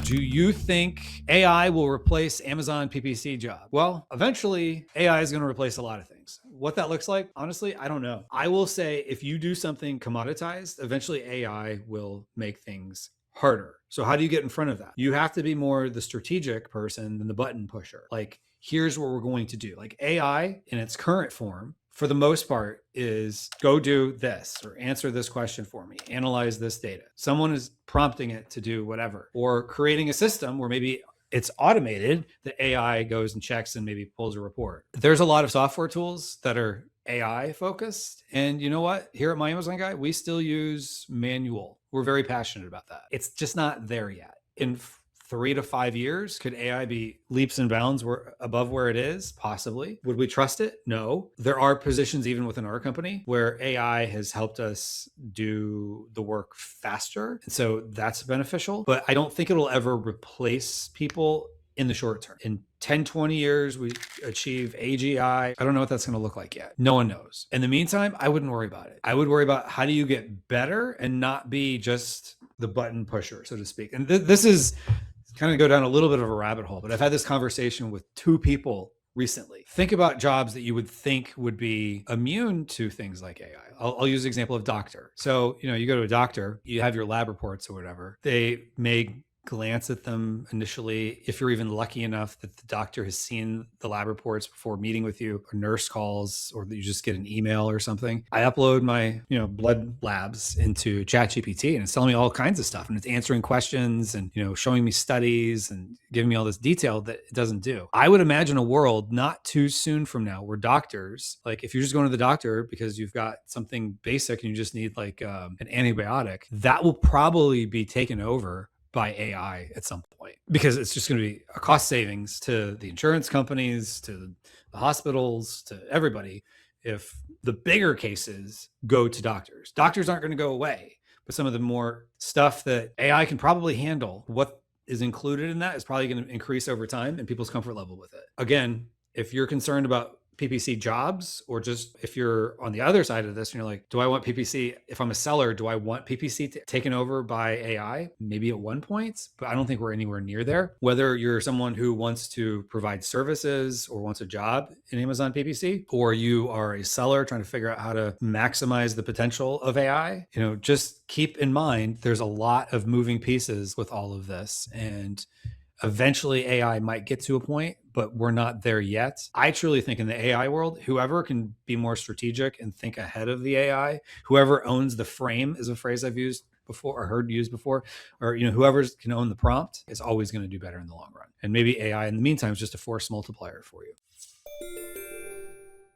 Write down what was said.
Do you think AI will replace Amazon PPC job? Well, eventually AI is going to replace a lot of things. What that looks like, honestly, I don't know. I will say if you do something commoditized, eventually AI will make things harder. So how do you get in front of that? You have to be more the strategic person than the button pusher. Like, here's what we're going to do. Like AI in its current form, for the most part, is go do this or answer this question for me, analyze this data. Someone is prompting it to do whatever, or creating a system where maybe it's automated that AI goes and checks and maybe pulls a report. There's a lot of software tools that are AI focused. And you know what? Here at My Amazon Guy, we still use manual. We're very passionate about that. It's just not there yet. In 3 to 5 years, could AI be leaps and bounds above where it is? Possibly. Would we trust it? No. There are positions even within our company where AI has helped us do the work faster. And so that's beneficial, but I don't think it'll ever replace people in the short term. In 10, 20 years, we achieve AGI. I don't know what that's going to look like yet. No one knows. In the meantime, I wouldn't worry about it. I would worry about how do you get better and not be just the button pusher, so to speak. And this is kind of go down a little bit of a rabbit hole, but I've had this conversation with 2 people recently. Think about jobs that you would think would be immune to things like AI. I'll use the example of doctor. So, you go to a doctor, you have your lab reports or whatever. They may glance at them initially. If you're even lucky enough that the doctor has seen the lab reports before meeting with you, or nurse calls, or that you just get an email or something. I upload my, blood labs into ChatGPT and it's telling me all kinds of stuff, and it's answering questions and, showing me studies and giving me all this detail that it doesn't do. I would imagine a world not too soon from now where doctors, like if you're just going to the doctor because you've got something basic and you just need like an antibiotic, that will probably be taken over by AI at some point, because it's just going to be a cost savings to the insurance companies, to the hospitals, to everybody. If the bigger cases go to doctors, doctors aren't going to go away, but some of the more stuff that AI can probably handle, what is included in that is probably going to increase over time and people's comfort level with it. Again, if you're concerned about PPC jobs, or just if you're on the other side of this and you're like, do I want PPC? If I'm a seller, do I want PPC taken over by AI? Maybe at one point, but I don't think we're anywhere near there. Whether you're someone who wants to provide services or wants a job in Amazon PPC, or you are a seller trying to figure out how to maximize the potential of AI, just keep in mind, there's a lot of moving pieces with all of this. And eventually AI might get to a point, but we're not there yet. I truly think in the AI world, whoever can be more strategic and think ahead of the AI, whoever owns the frame is a phrase I've used before or heard used before, or whoever can own the prompt is always going to do better in the long run. And maybe AI in the meantime is just a force multiplier for you.